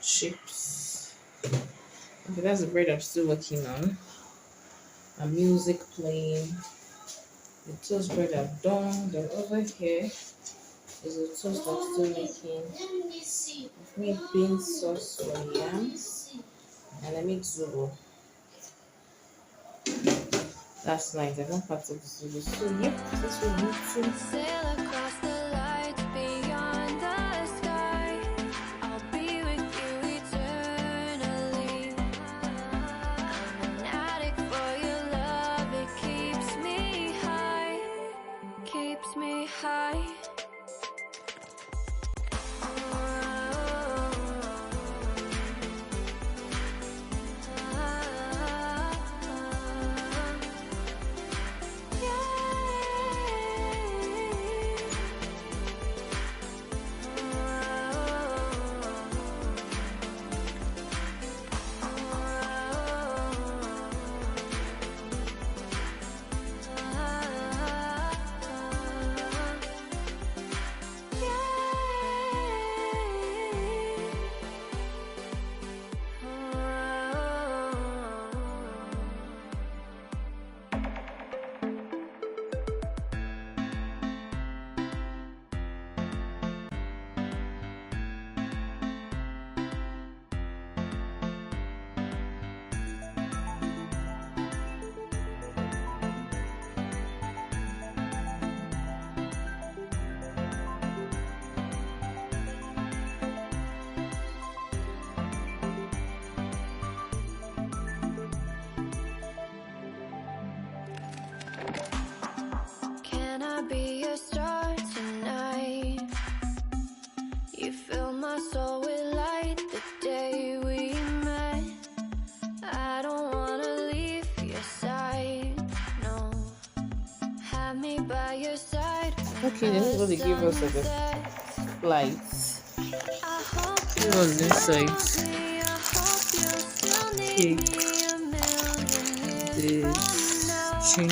chips. Okay, that's the bread I'm still working on. A music playing. The toast bread I've done. Then over here is the toast I'm still making. I've made bean sauce for yams. And I made Zulu last night. I don't part of the Zulu. So yep, this will need to Sail across the lights beyond the sky. I'll be with you eternally. I'm an addict for your love. It keeps me high. Keeps me high. Can I be your star tonight? You fill my soul with light the day we met. I don't wanna leave your side, no. Have me by your side. okay, this is what they give us at the lights. It was inside cake, this chin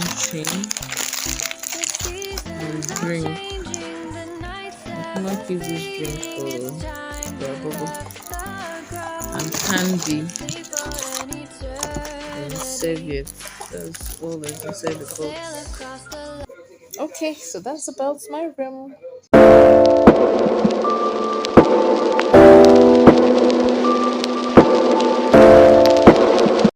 and drink. I cannot use this drink for the bubble and candy and serviette. That's all that's inside the box. Okay, so that's about my room.